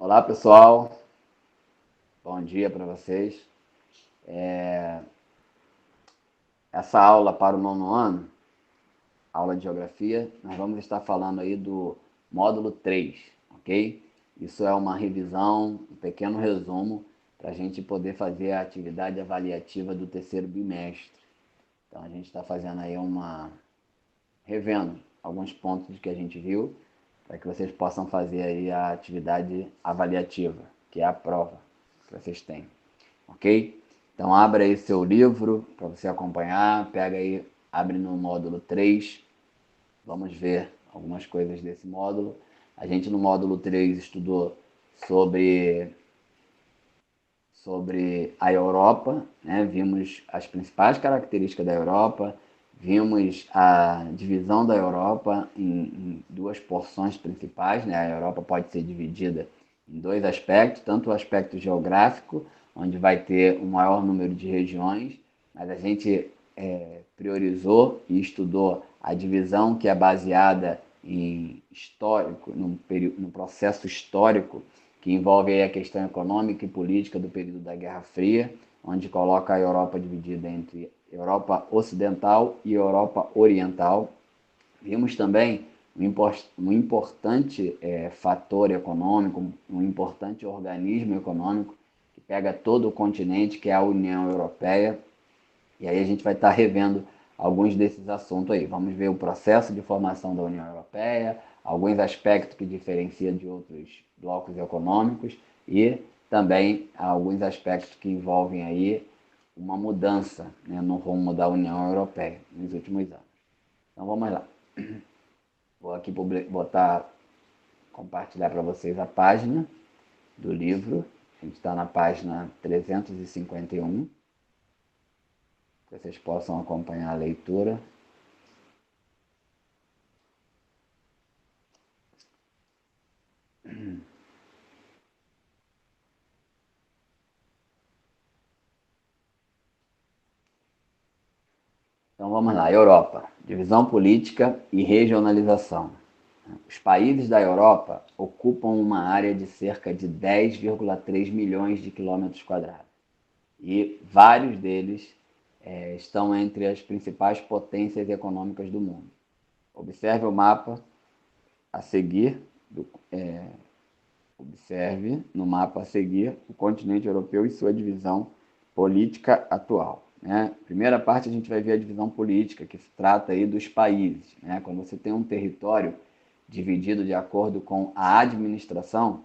Olá, pessoal. Bom dia para vocês. Essa aula para o nono ano, aula de geografia, nós vamos estar falando aí do módulo 3, ok? Isso é uma revisão, um pequeno resumo para a gente poder fazer a atividade avaliativa do terceiro bimestre. Então a gente está fazendo aí revendo alguns pontos que a gente viu, para que vocês possam fazer aí a atividade avaliativa, que é a prova que vocês têm, ok? Então abra aí seu livro para você acompanhar, pega aí, abre no módulo 3, vamos ver algumas coisas desse módulo. A gente no módulo 3 estudou sobre a Europa, né? Vimos as principais características da Europa, vimos a divisão da Europa em duas porções principais, né? A Europa pode ser dividida em dois aspectos, tanto o aspecto geográfico, onde vai ter um maior número de regiões, mas a gente priorizou e estudou a divisão que é baseada em histórico, no processo histórico que envolve aí a questão econômica e política do período da Guerra Fria, onde coloca a Europa dividida entre Europa Ocidental e Europa Oriental. Vimos também um importante fator econômico, um importante organismo econômico que pega todo o continente, que é a União Europeia. E aí a gente vai estar revendo alguns desses assuntos aí. Vamos ver o processo de formação da União Europeia, alguns aspectos que diferenciam de outros blocos econômicos e também alguns aspectos que envolvem aí uma mudança, né, no rumo da União Europeia nos últimos anos. Então vamos lá. Vou aqui compartilhar para vocês a página do livro. A gente está na página 351. Que vocês possam acompanhar a leitura. Então vamos lá, Europa, divisão política e regionalização. Os países da Europa ocupam uma área de cerca de 10,3 milhões de quilômetros quadrados e vários deles estão entre as principais potências econômicas do mundo. Observe o mapa a seguir, observe no mapa a seguir o continente europeu e sua divisão política atual. Né? Primeira parte a gente vai ver a divisão política, que se trata aí dos países. Né? Quando você tem um território dividido de acordo com a administração,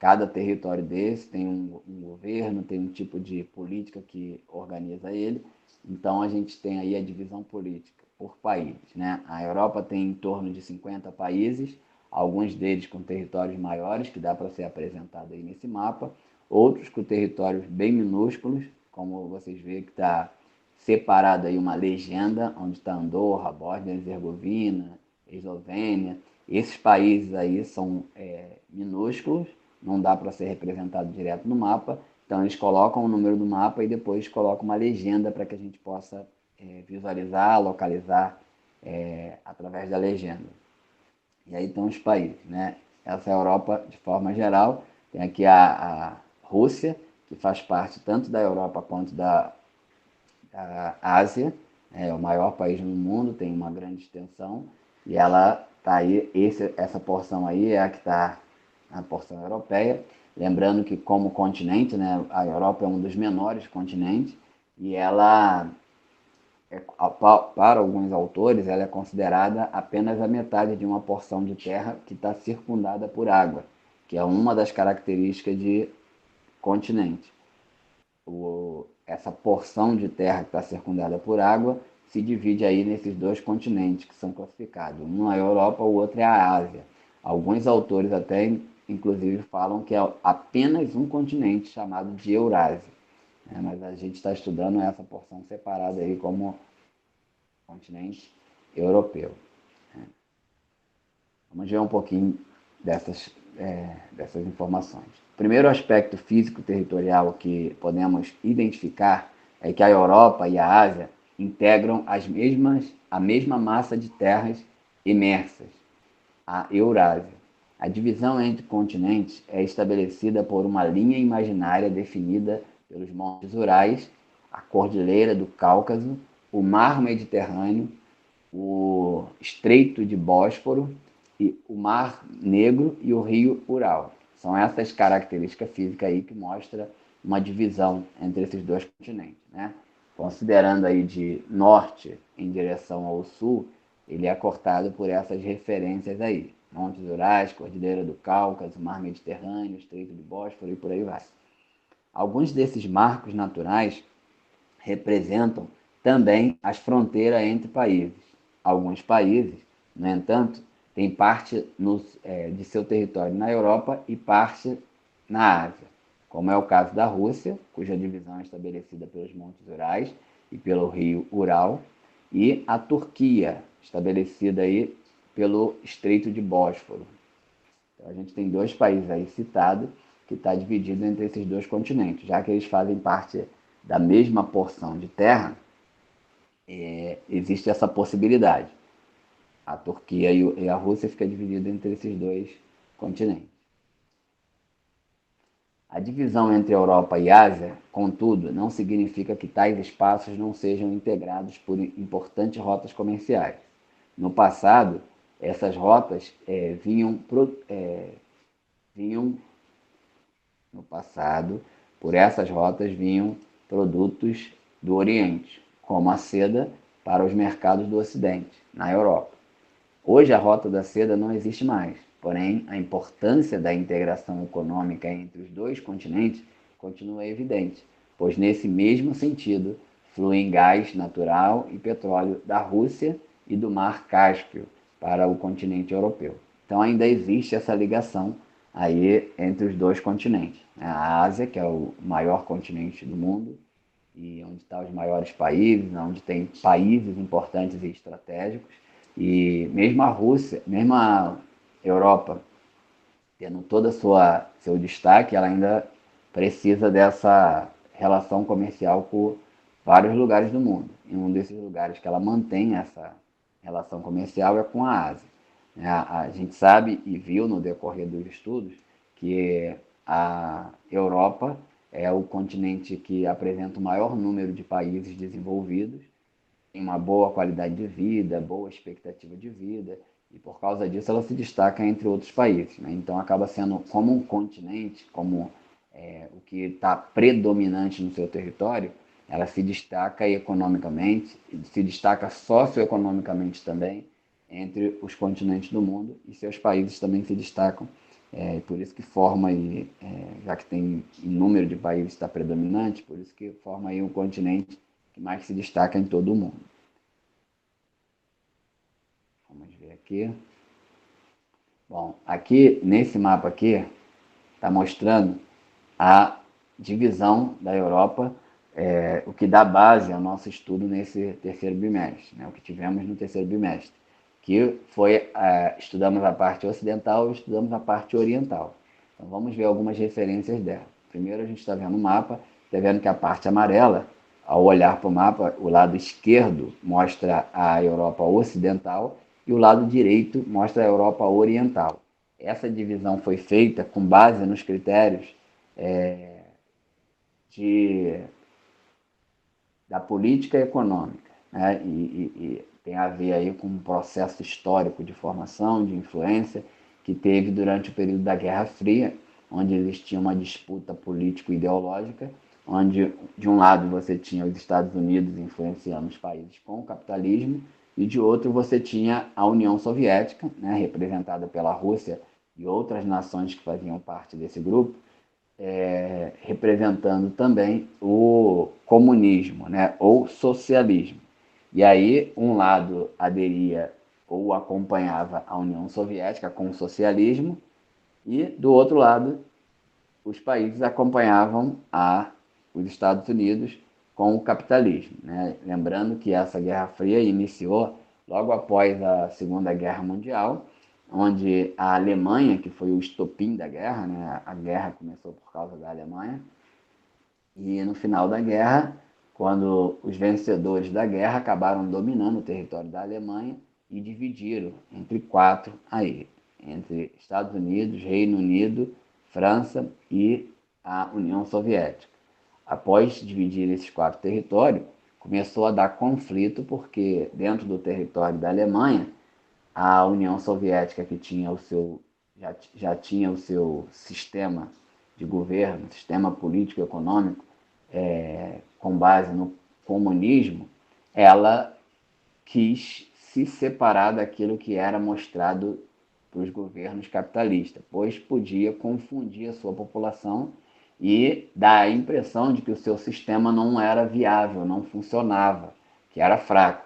cada território desse tem um governo, tem um tipo de política que organiza ele. Então a gente tem aí a divisão política por países. Né? A Europa tem em torno de 50 países, alguns deles com territórios maiores, que dá para ser apresentado aí nesse mapa, outros com territórios bem minúsculos, como vocês veem que está separado aí uma legenda, onde está Andorra, Bósnia e Herzegovina, Eslovênia. Esses países aí são minúsculos, não dá para ser representado direto no mapa, então eles colocam o número do mapa e depois colocam uma legenda para que a gente possa visualizar, localizar através da legenda. E aí estão os países, né? Essa é a Europa de forma geral. Tem aqui a Rússia, que faz parte tanto da Europa quanto da Ásia. É o maior país no mundo, tem uma grande extensão. E ela está aí, essa porção aí é a que está na porção europeia. Lembrando que como continente, né, a Europa é um dos menores continentes e ela para alguns autores, ela é considerada apenas a metade de uma porção de terra que está circundada por água, que é uma das características de continente. Essa porção de terra que está circundada por água se divide aí nesses dois continentes que são classificados. Um é a Europa, o outro é a Ásia. Alguns autores até, inclusive, falam que é apenas um continente chamado de Eurásia. Mas a gente está estudando essa porção separada aí como continente europeu. Vamos ver um pouquinho dessas informações. O primeiro aspecto físico-territorial que podemos identificar é que a Europa e a Ásia integram a mesma massa de terras imersas, a Eurásia. A divisão entre continentes é estabelecida por uma linha imaginária definida pelos montes Urais, a Cordilheira do Cáucaso, o Mar Mediterrâneo, o Estreito de Bósforo, e o Mar Negro e o Rio Ural. São essas características físicas aí que mostram uma divisão entre esses dois continentes, né? Considerando aí de norte em direção ao sul, ele é cortado por essas referências aí. Montes Urais, Cordilheira do Cáucaso, Mar Mediterrâneo, Estreito de Bósforo e por aí vai. Alguns desses marcos naturais representam também as fronteiras entre países. Alguns países, no entanto, têm parte de seu território na Europa e parte na Ásia, como é o caso da Rússia, cuja divisão é estabelecida pelos Montes Urais e pelo rio Ural, e a Turquia, estabelecida aí pelo Estreito de Bósforo. Então, a gente tem dois países aí citados que está dividido entre esses dois continentes, já que eles fazem parte da mesma porção de terra, existe essa possibilidade. A Turquia e a Rússia ficam divididas entre esses dois continentes. A divisão entre Europa e Ásia, contudo, não significa que tais espaços não sejam integrados por importantes rotas comerciais. No passado, essas rotas por essas rotas vinham produtos do Oriente, como a seda, para os mercados do Ocidente, na Europa. Hoje a rota da seda não existe mais, porém a importância da integração econômica entre os dois continentes continua evidente, pois nesse mesmo sentido fluem gás natural e petróleo da Rússia e do Mar Cáspio para o continente europeu. Então ainda existe essa ligação aí entre os dois continentes. A Ásia, que é o maior continente do mundo, e onde estão os maiores países, onde tem países importantes e estratégicos, e mesmo a Rússia, mesmo a Europa, tendo todo seu destaque, ela ainda precisa dessa relação comercial com vários lugares do mundo. E um desses lugares que ela mantém essa relação comercial é com a Ásia. A gente sabe e viu no decorrer dos estudos que a Europa é o continente que apresenta o maior número de países desenvolvidos, tem uma boa qualidade de vida, boa expectativa de vida, e por causa disso ela se destaca entre outros países, né? Então acaba sendo como um continente, como o que está predominante no seu território, ela se destaca economicamente, se destaca socioeconomicamente também entre os continentes do mundo, e seus países também se destacam, por isso que forma aí, já que tem número de países está predominante, por isso que forma aí um continente que mais se destaca em todo o mundo. Vamos ver aqui. Bom, aqui nesse mapa aqui está mostrando a divisão da Europa, o que dá base ao nosso estudo nesse terceiro bimestre, né, o que tivemos no terceiro bimestre, que foi, estudamos a parte ocidental e estudamos a parte oriental. Então vamos ver algumas referências dela. Primeiro a gente está vendo o mapa, está vendo que a parte amarela, ao olhar para o mapa, o lado esquerdo mostra a Europa ocidental e o lado direito mostra a Europa oriental. Essa divisão foi feita com base nos critérios da política econômica, né? E tem a ver aí com um processo histórico de formação, de influência, que teve durante o período da Guerra Fria, onde existia uma disputa político-ideológica, onde de um lado você tinha os Estados Unidos influenciando os países com o capitalismo, e de outro você tinha a União Soviética, né, representada pela Rússia e outras nações que faziam parte desse grupo, representando também o comunismo, né, ou socialismo. E aí um lado aderia ou acompanhava a União Soviética com o socialismo, e do outro lado os países acompanhavam os Estados Unidos com o capitalismo, né? Lembrando que essa Guerra Fria iniciou logo após a Segunda Guerra Mundial, onde a Alemanha, que foi o estopim da guerra, né? A guerra começou por causa da Alemanha, e no final da guerra, quando os vencedores da guerra acabaram dominando o território da Alemanha e dividiram entre quatro aí, entre Estados Unidos, Reino Unido, França e a União Soviética. Após dividir esses 4 territórios, começou a dar conflito porque dentro do território da Alemanha, a União Soviética, que tinha já tinha o seu sistema de governo, sistema político-econômico, com base no comunismo, ela quis se separar daquilo que era mostrado para os governos capitalistas, pois podia confundir a sua população e dar a impressão de que o seu sistema não era viável, não funcionava, que era fraco.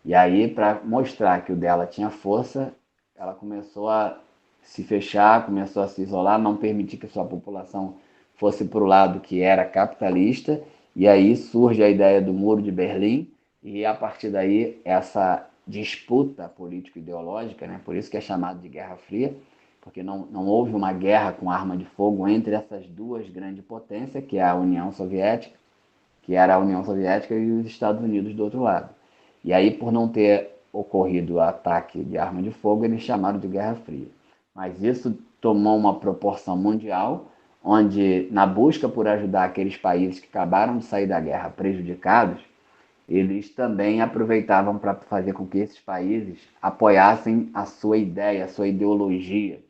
E aí, para mostrar que o dela tinha força, ela começou a se fechar, começou a se isolar, não permitir que sua população fosse para o lado que era capitalista, e aí surge a ideia do Muro de Berlim, e a partir daí essa disputa político-ideológica, né? Por isso que é chamado de Guerra Fria, porque não houve uma guerra com arma de fogo entre essas duas grandes potências, que é a União Soviética, que era a União Soviética e os Estados Unidos do outro lado. E aí, por não ter ocorrido o ataque de arma de fogo, eles chamaram de Guerra Fria. Mas isso tomou uma proporção mundial, onde, na busca por ajudar aqueles países que acabaram de sair da guerra prejudicados, eles também aproveitavam para fazer com que esses países apoiassem a sua ideia, a sua ideologia,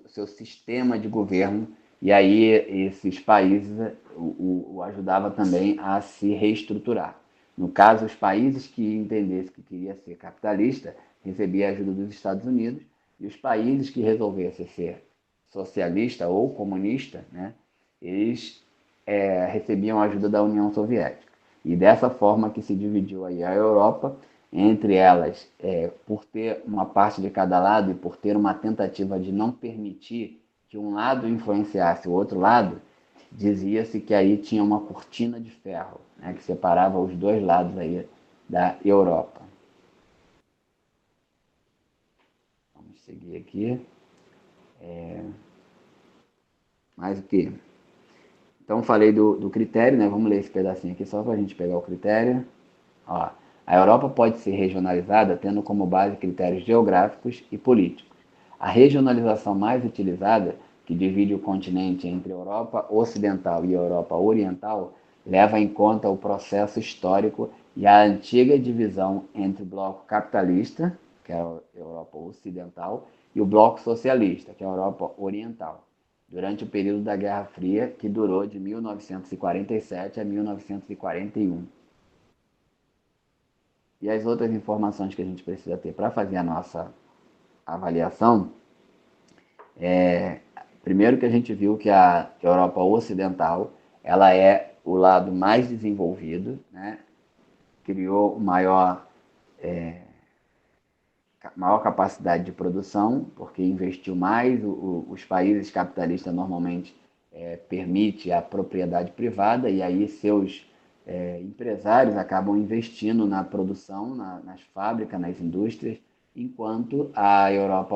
seu sistema de governo, e aí esses países o ajudava também a se reestruturar. No caso, os países que entendessem que queria ser capitalista recebiam a ajuda dos Estados Unidos, e os países que resolvessem ser socialista ou comunista, né, eles recebiam a ajuda da União Soviética. E dessa forma que se dividiu aí a Europa, entre elas, por ter uma parte de cada lado e por ter uma tentativa de não permitir que um lado influenciasse o outro lado, dizia-se que aí tinha uma cortina de ferro, né, que separava os dois lados aí da Europa. Vamos seguir aqui. Mais o que? Então falei do critério, né? Vamos ler esse pedacinho aqui só para a gente pegar o critério. Ó, a Europa pode ser regionalizada tendo como base critérios geográficos e políticos. A regionalização mais utilizada, que divide o continente entre Europa Ocidental e Europa Oriental, leva em conta o processo histórico e a antiga divisão entre o bloco capitalista, que é a Europa Ocidental, e o bloco socialista, que é a Europa Oriental, durante o período da Guerra Fria, que durou de 1947 a 1941. E as outras informações que a gente precisa ter para fazer a nossa avaliação primeiro que a gente viu que a Europa Ocidental ela é o lado mais desenvolvido, né? Criou maior capacidade de produção, porque investiu mais, os países capitalistas normalmente permite a propriedade privada e aí seus empresários acabam investindo na produção, nas fábricas, nas indústrias, enquanto a Europa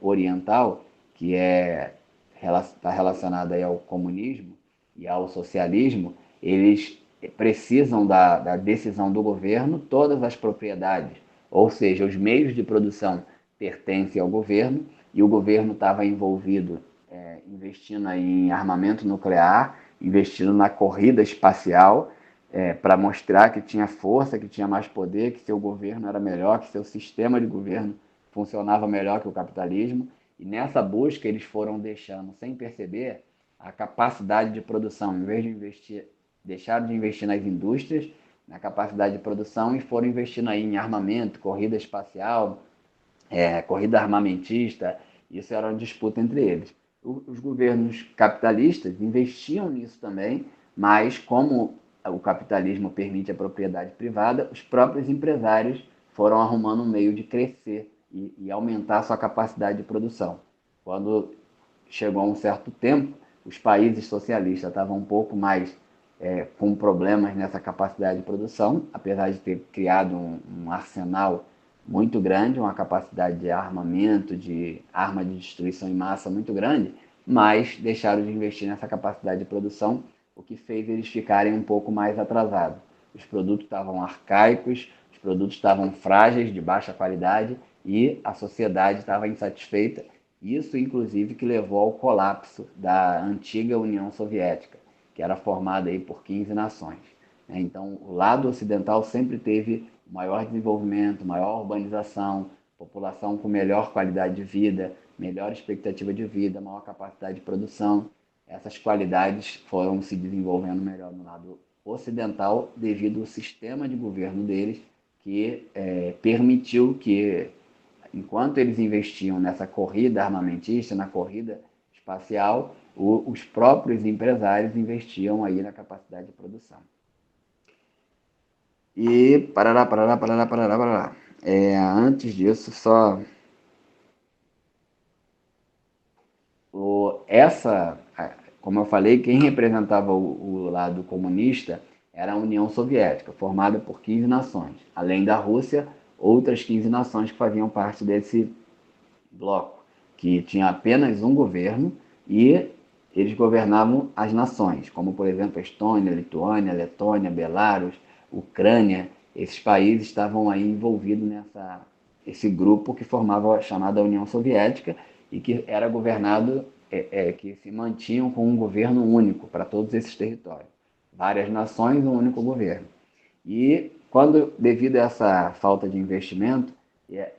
Oriental, que está relacionada aí ao comunismo e ao socialismo, eles precisam da decisão do governo, todas as propriedades, ou seja, os meios de produção pertencem ao governo e o governo estava envolvido investindo aí em armamento nuclear, investindo na corrida espacial, para mostrar que tinha força, que tinha mais poder, que seu governo era melhor, que seu sistema de governo funcionava melhor que o capitalismo. E nessa busca eles foram deixando, sem perceber, a capacidade de produção. Em vez de investir, deixaram de investir nas indústrias, na capacidade de produção e foram investindo aí em armamento, corrida espacial, corrida armamentista. Isso era uma disputa entre eles. Os governos capitalistas investiam nisso também, mas como o capitalismo permite a propriedade privada, os próprios empresários foram arrumando um meio de crescer e aumentar a sua capacidade de produção. Quando chegou a um certo tempo, os países socialistas estavam um pouco mais com problemas nessa capacidade de produção, apesar de ter criado um arsenal muito grande, uma capacidade de armamento, de arma de destruição em massa muito grande, mas deixaram de investir nessa capacidade de produção, o que fez eles ficarem um pouco mais atrasados. Os produtos estavam arcaicos, os produtos estavam frágeis, de baixa qualidade, e a sociedade estava insatisfeita Isso, inclusive, que levou ao colapso da antiga União Soviética, que era formada aí por 15 nações. Então, o lado ocidental sempre teve maior desenvolvimento, maior urbanização, população com melhor qualidade de vida, melhor expectativa de vida, maior capacidade de produção. Essas qualidades foram se desenvolvendo melhor no lado ocidental devido ao sistema de governo deles, que permitiu que, enquanto eles investiam nessa corrida armamentista, na corrida espacial, os próprios empresários investiam aí na capacidade de produção. E parará. Antes disso, só como eu falei, quem representava o lado comunista era a União Soviética, formada por 15 nações. Além da Rússia, outras 15 nações que faziam parte desse bloco, que tinha apenas um governo e eles governavam as nações, como por exemplo Estônia, Lituânia, Letônia, Belarus, Ucrânia. Esses países estavam aí envolvidos esse grupo que formava a chamada União Soviética e que era governado, que se mantinham com um governo único para todos esses territórios. Várias nações, um único governo. E devido a essa falta de investimento,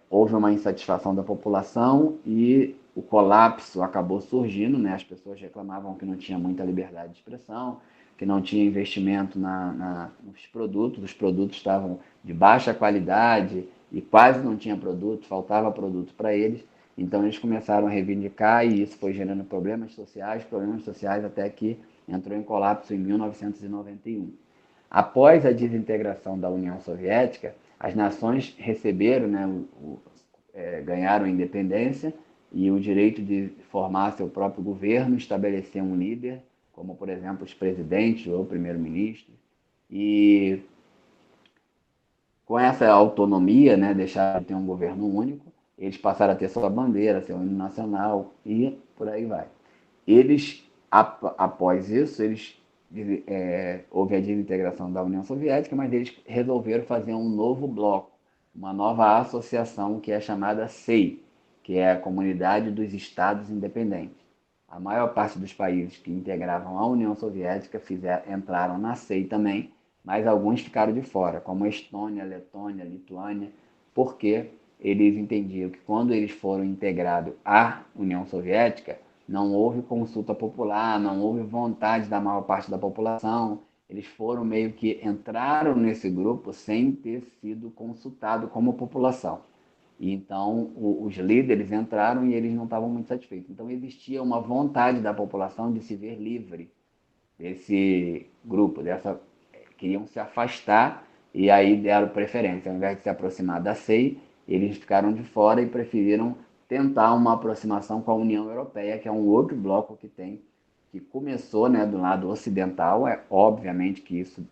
houve uma insatisfação da população e o colapso acabou surgindo, né? As pessoas reclamavam que não tinha muita liberdade de expressão, que não tinha investimento nos produtos, os produtos estavam de baixa qualidade e quase não tinha produto, faltava produto para eles. Então eles começaram a reivindicar e isso foi gerando problemas sociais até que entrou em colapso em 1991. Após a desintegração da União Soviética, as nações receberam, né, ganharam independência e o direito de formar seu próprio governo, estabelecer um líder, como por exemplo os presidentes ou primeiro-ministro. E com essa autonomia, né, deixaram de ter um governo único, eles passaram a ter sua bandeira, seu hino nacional e por aí vai. Eles, após isso, houve a desintegração da União Soviética, mas eles resolveram fazer um novo bloco, uma nova associação que é chamada SEI, que é a Comunidade dos Estados Independentes. A maior parte dos países que integravam a União Soviética entraram na SEI também, mas alguns ficaram de fora, como Estônia, Letônia, Lituânia, porque eles entendiam que quando eles foram integrados à União Soviética, não houve consulta popular, não houve vontade da maior parte da população. Eles meio que entraram nesse grupo sem ter sido consultado como população. E então os líderes entraram e eles não estavam muito satisfeitos. Então existia uma vontade da população de se ver livre desse grupo, queriam se afastar e aí deram preferência. Ao invés de se aproximar da SEI, eles ficaram de fora e preferiram tentar uma aproximação com a União Europeia, que é um outro bloco que começou, né, do lado ocidental. Obviamente que isso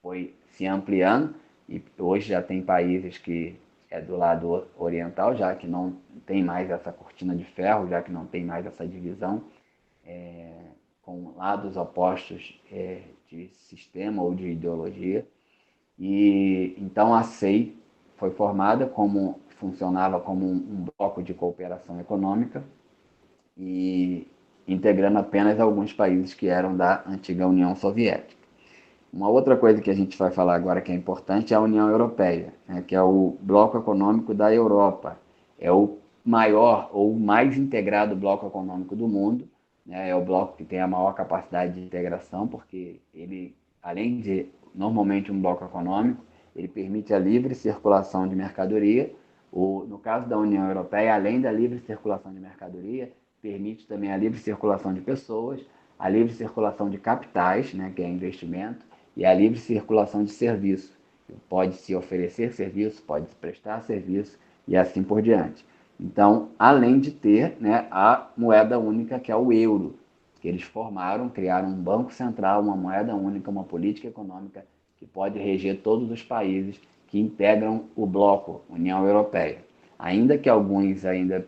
foi se ampliando e hoje já tem países que é do lado oriental, já que não tem mais essa cortina de ferro, já que não tem mais essa divisão com lados opostos de sistema ou de ideologia. E então a SEI foi formada funcionava como um bloco de cooperação econômica e integrando apenas alguns países que eram da antiga União Soviética. Uma outra coisa que a gente vai falar agora que é importante é a União Europeia, né, que é o bloco econômico da Europa. É o maior ou mais integrado bloco econômico do mundo, né, é o bloco que tem a maior capacidade de integração, porque ele, além de normalmente um bloco econômico, ele permite a livre circulação de mercadoria. No caso da União Europeia, além da livre circulação de mercadoria, permite também a livre circulação de pessoas, a livre circulação de capitais, né, que é investimento, e a livre circulação de serviço. Pode-se oferecer serviço, pode-se prestar serviço e assim por diante. Então, além de ter, né, a moeda única, que é o euro, que eles criaram um banco central, uma moeda única, uma política econômica que pode reger todos os países que integram o bloco União Europeia. Ainda que alguns ainda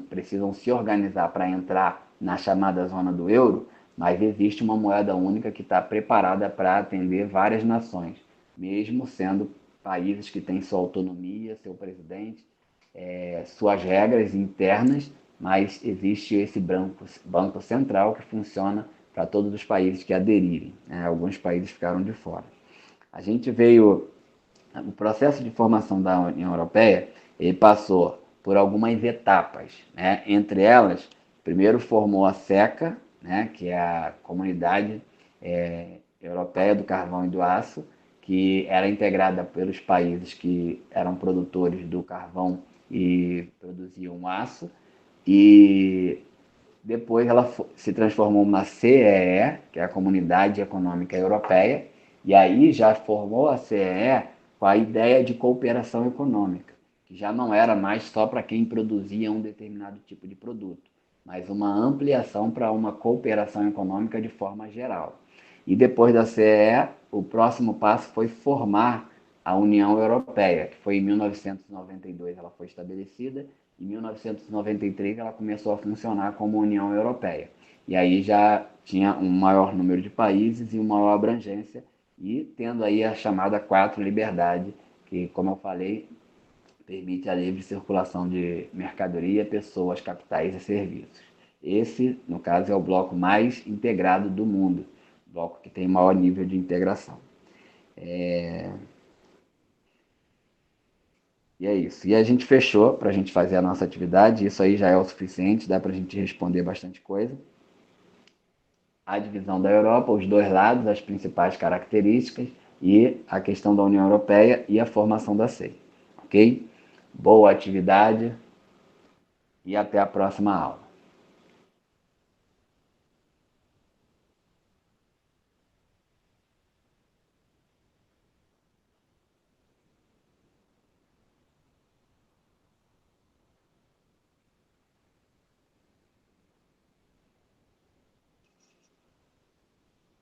precisam se organizar para entrar na chamada zona do euro, mas existe uma moeda única que está preparada para atender várias nações, mesmo sendo países que têm sua autonomia, seu presidente suas regras internas, mas existe esse banco central que funciona para todos os países que aderirem, né? Alguns países ficaram de fora. O processo de formação da União Europeia, ele passou por algumas etapas, né? Entre elas, primeiro formou a SECA, né? Que é a Comunidade Europeia do Carvão e do Aço, que era integrada pelos países que eram produtores do carvão e produziam aço, e depois ela se transformou na CEE, que é a Comunidade Econômica Europeia, e aí já formou a CEE com a ideia de cooperação econômica, que já não era mais só para quem produzia um determinado tipo de produto, mas uma ampliação para uma cooperação econômica de forma geral. E depois da CEE, o próximo passo foi formar a União Europeia, que foi em 1992 ela foi estabelecida, em 1993 ela começou a funcionar como União Europeia. E aí já tinha um maior número de países e uma maior abrangência, e tendo aí a chamada Quatro Liberdade, que, como eu falei, permite a livre circulação de mercadoria, pessoas, capitais e serviços. Esse, no caso, é o bloco mais integrado do mundo, o bloco que tem maior nível de integração. E é isso. E a gente fechou para a gente fazer a nossa atividade, isso aí já é o suficiente, dá para a gente responder bastante coisa. A divisão da Europa, os dois lados, as principais características e a questão da União Europeia e a formação da SEI. Ok? Boa atividade e até a próxima aula.